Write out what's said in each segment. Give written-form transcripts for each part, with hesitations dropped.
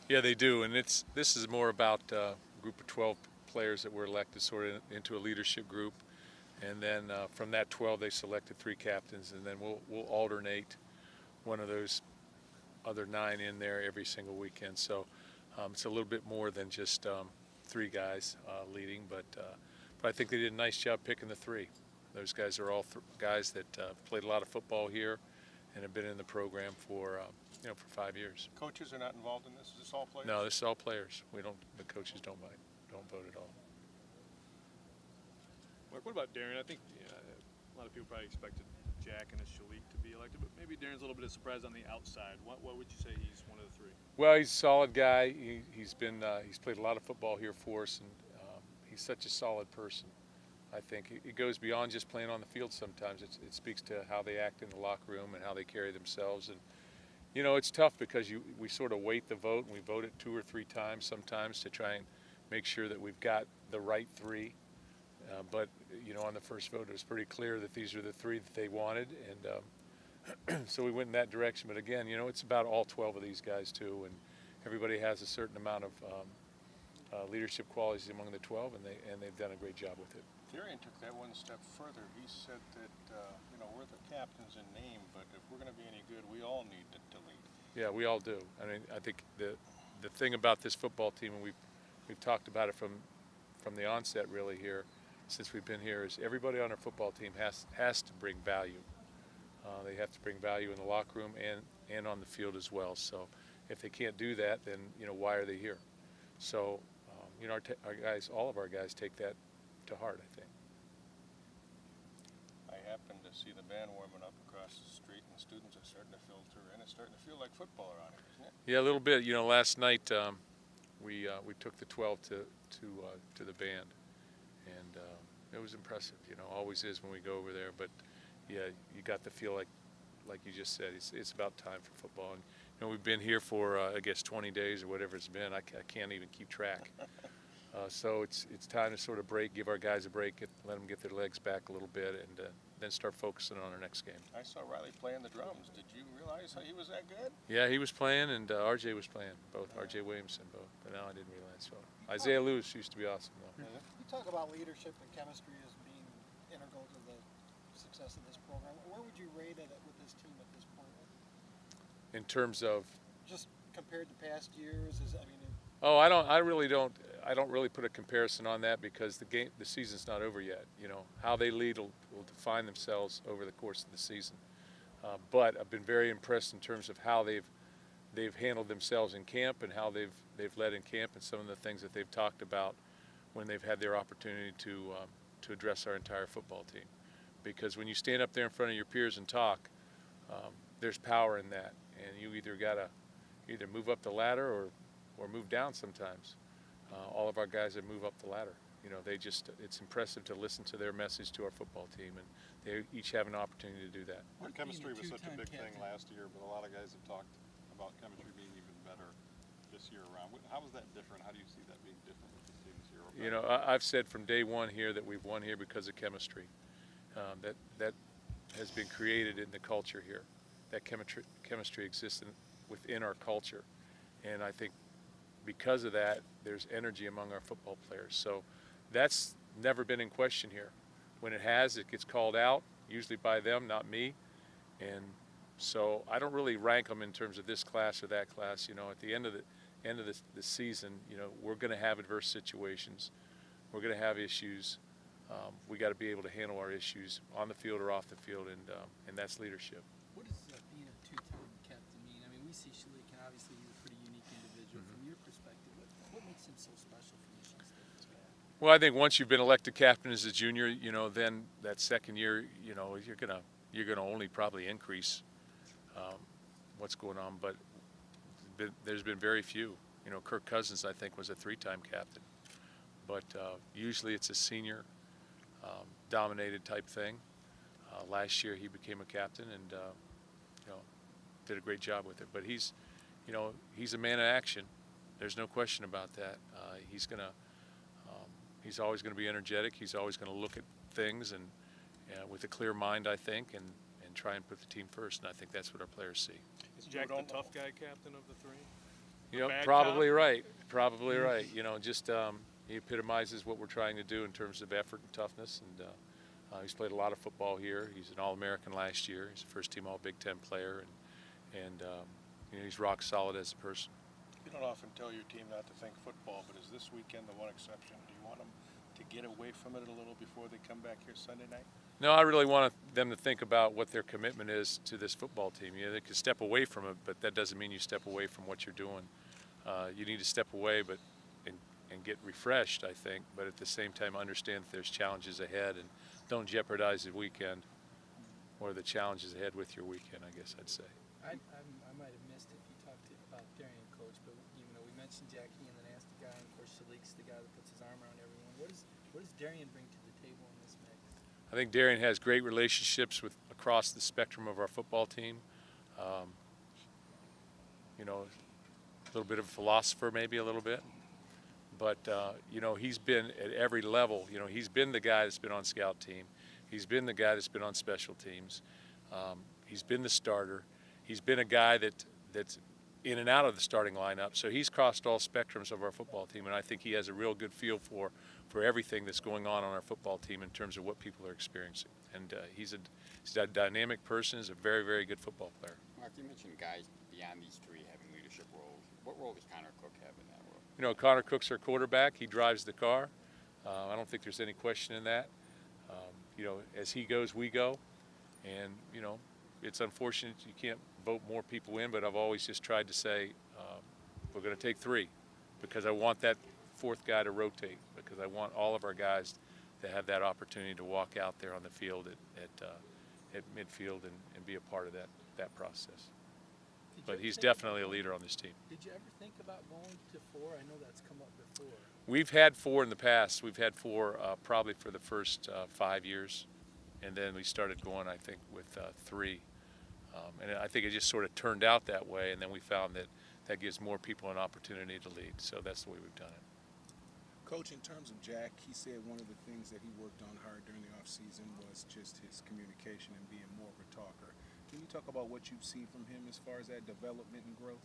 Yeah, they do, and this is more about a group of 12 players that were elected sort of into a leadership group, and then from that 12 they selected 3 captains, and then we'll alternate one of those other 9 in there every single weekend. So it's a little bit more than just 3 guys leading, but I think they did a nice job picking the 3. Those guys are all guys that played a lot of football here and have been in the program for for 5 years. Coaches are not involved in this? Is this all players? No, this is all players. The coaches don't vote at all. Mark, what about Darien? I think a lot of people probably expected Jack and Shilique to be elected, but maybe Darien's a little bit of surprise on the outside. What would you say he's one of the 3? Well, he's a solid guy. He's played a lot of football here for us, and he's such a solid person. I think it goes beyond just playing on the field sometimes. It speaks to how they act in the locker room and how they carry themselves. And, it's tough because we sort of weight the vote, and we vote it 2 or 3 times sometimes to try and make sure that we've got the right 3. But, on the first vote, it was pretty clear that these are the 3 that they wanted. And so we went in that direction. But, again, it's about all 12 of these guys, too. And everybody has a certain amount of leadership qualities among the 12, and they've done a great job with it. Darien took that one step further. He said that, we're the captains in name, but if we're going to be any good, we all need to lead. Yeah, we all do. I mean, I think the thing about this football team, and we've talked about it from the onset really here, since we've been here, is everybody on our football team has to bring value. They have to bring value in the locker room and on the field as well. So if they can't do that, then why are they here? So our guys, all of our guys, take that to heart, I think. I happened to see the band warming up across the street, and students are starting to filter in. It's starting to feel like football around here, isn't it? Yeah, a little bit. Last night we took the 12 to the band, and it was impressive. Always is when we go over there. But yeah, you got to feel like you just said, it's about time for football. And we've been here for I guess 20 days or whatever it's been. I can't even keep track. So it's time to sort of give our guys a break, let them get their legs back a little bit, and then start focusing on our next game. I saw Riley playing the drums. Did you realize how he was that good? Yeah, he was playing, and RJ was playing, both. RJ Williamson, both. But now I didn't realize. So Isaiah Lewis used to be awesome, though. You talk about leadership and chemistry as being integral to the success of this program. Where would you rate it with this team at this point? In terms of just compared to past years, Oh, I don't really put a comparison on that because the season's not over yet. How they lead will define themselves over the course of the season. But I've been very impressed in terms of how they've handled themselves in camp and how they've led in camp, and some of the things that they've talked about when they've had their opportunity to address our entire football team. Because when you stand up there in front of your peers and talk, there's power in that, and you either gotta move up the ladder or move down sometimes. All of our guys that move up the ladder, it's impressive to listen to their message to our football team, and they each have an opportunity to do that. Chemistry was such a big thing last year, but a lot of guys have talked about chemistry being even better this year around. How is that different? How do you see that being different with the teams here? I've said from day one here that we've won here because of chemistry. That has been created in the culture here. That chemistry exists within our culture, and I think because of that, there's energy among our football players. So that's never been in question here. When it gets called out, usually by them, not me. And so I don't really rank them in terms of this class or that class. At the end of the season, we're going to have adverse situations. We're going to have issues. We got to be able to handle our issues on the field or off the field, and that's leadership. What does being a 2-time captain mean? I mean, we see Shilique, and obviously he's a pretty unique individual. From your perspective, what makes him so special for Michigan State? Well, I think once you've been elected captain as a junior, then that second year, you're gonna only probably increase what's going on. But there's been very few. Kirk Cousins, I think, was a 3-time captain. But usually it's a senior dominated type thing. Last year he became a captain and did a great job with it. But he's a man of action. There's no question about that. He's always going to be energetic. He's always going to look at things and with a clear mind, I think, and try and put the team first. And I think that's what our players see. Is Jack the tough guy captain of the 3? You know, bad probably cop? right. Probably right. You know, just he epitomizes what we're trying to do in terms of effort and toughness. And he's played a lot of football here. He's an All-American last year. He's a first-team All-Big Ten player, and you know, he's rock solid as a person. You don't often tell your team not to think football, but is this weekend the one exception? Do you want them to get away from it a little before they come back here Sunday night? No, I really want them to think about what their commitment is to this football team. You know, they can step away from it, but that doesn't mean you step away from what you're doing. You need to step away, but and get refreshed, I think. But at the same time, understand that there's challenges ahead, and don't jeopardize the weekend or the challenges ahead with your weekend, I guess I'd say. I might have missed if you talked about Darien, Coach, but you know we mentioned Jackie and then asked the guy, and of course Shilique's the guy that puts his arm around everyone. What does Darien bring to the table in this mix? I think Darien has great relationships with across the spectrum of our football team. You know, a little bit of a philosopher, maybe a little bit. But, you know, he's been at every level. You know, he's been the guy that's been on scout team. He's been the guy that's been on special teams. He's been the starter. He's been a guy that's in and out of the starting lineup. So he's crossed all spectrums of our football team, and I think he has a real good feel for everything that's going on our football team in terms of what people are experiencing. And he's a dynamic person. He's a very, very good football player. Mark, you mentioned guys beyond these three having leadership roles. What role does Connor Cook have in that role? You know, Connor Cook's our quarterback. He drives the car. I don't think there's any question in that. You know, as he goes, we go. And, you know, it's unfortunate you can't vote more people in, but I've always just tried to say we're going to take three because I want that fourth guy to rotate, because I want all of our guys to have that opportunity to walk out there on the field at midfield and be a part of that process. But he's definitely a leader on this team. Did you ever think about going to 4? I know that's come up before. We've had 4 in the past. We've had 4 probably for the first 5 years, and then we started going, I think, with 3. And I think it just sort of turned out that way, and then we found that gives more people an opportunity to lead. So that's the way we've done it. Coach, in terms of Jack, he said one of the things that he worked on hard during the offseason was just his communication and being more of a talker. Can you talk about what you've seen from him as far as that development and growth?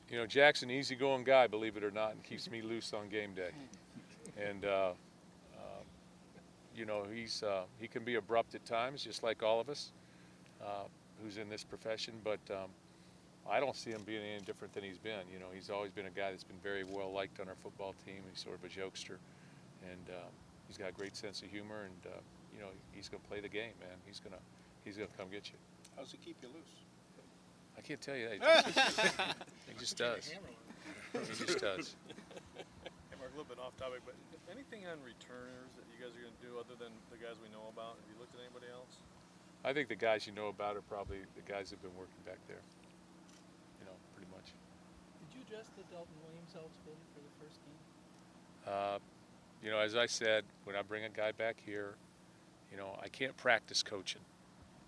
You know, Jack's an easygoing guy, believe it or not, and keeps me loose on game day. And, you know, he can be abrupt at times, just like all of us who's in this profession, but I don't see him being any different than he's been. You know, he's always been a guy that's been very well liked on our football team. He's sort of a jokester, and he's got a great sense of humor, and, you know, he's going to play the game, man. He's going to come get you. How does he keep you loose? I can't tell you that. He just does. He just does. Hey, Mark, a little bit off topic, but anything on returners that you guys are going to do other than the guys we know about? Have you looked at anybody else? I think the guys you know about are probably the guys that have been working back there. You know, pretty much. Did you address the Dalton Williams eligibility for the first game? You know, as I said, when I bring a guy back here, you know, I can't practice coaching.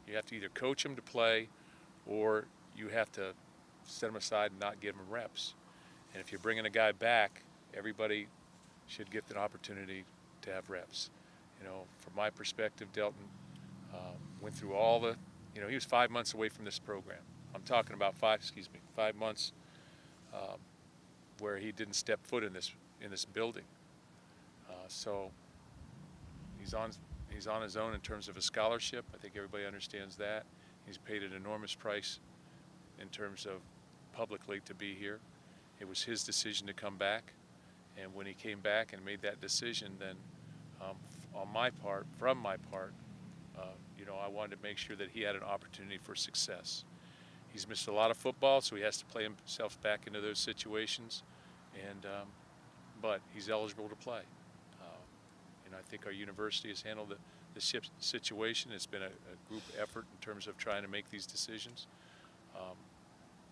You have to either coach him to play, or you have to set him aside and not give him reps. And if you're bringing a guy back, everybody should get the opportunity to have reps. You know, from my perspective, Dalton went through all the, you know, he was 5 months away from this program. I'm talking about 5 months where he didn't step foot in this building. So he's on his own in terms of a scholarship. I think everybody understands that. He's paid an enormous price in terms of publicly to be here. It was his decision to come back, and when he came back and made that decision, then from my part, you know, I wanted to make sure that he had an opportunity for success. He's missed a lot of football, so he has to play himself back into those situations, and but he's eligible to play. And I think our university has handled the situation. It's been a group effort in terms of trying to make these decisions.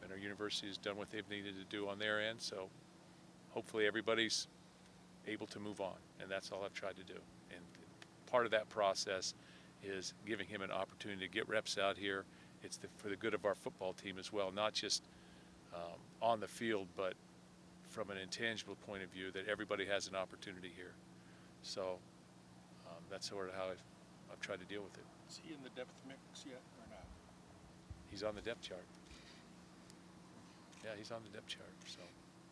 And our university has done what they've needed to do on their end, so hopefully everybody's able to move on, and that's all I've tried to do. And part of that process is giving him an opportunity to get reps out here. It's for the good of our football team as well, not just on the field, but from an intangible point of view, that everybody has an opportunity here. So that's sort of how I've tried to deal with it. Is he in the depth mix yet or not? He's on the depth chart. Yeah, he's on the depth chart. So.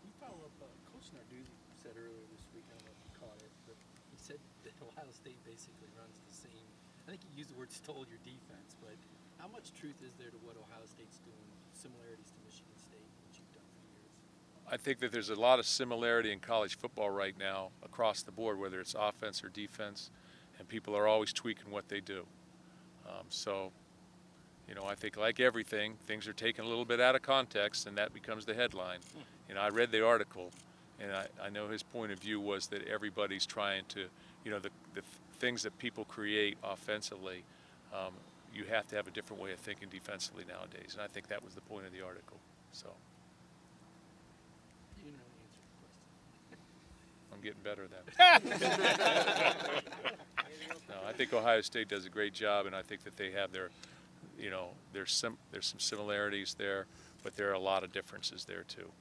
You follow up, Coach Narduzzi said earlier this week, I don't know if you caught it, but he said that Ohio State basically runs the same, I think he used the word stole your defense, but how much truth is there to what Ohio State's doing, similarities to Michigan State, which you've done for years? I think that there's a lot of similarity in college football right now across the board, whether it's offense or defense, and people are always tweaking what they do. So, you know, I think like everything, things are taken a little bit out of context, and that becomes the headline. You know, I read the article, and I know his point of view was that everybody's trying to, you know, the things that people create offensively, you have to have a different way of thinking defensively nowadays, and I think that was the point of the article. So. You didn't really answer the question. I'm getting better at that. No, I think Ohio State does a great job, and I think that they have their, you know, there's some similarities there, but there are a lot of differences there too.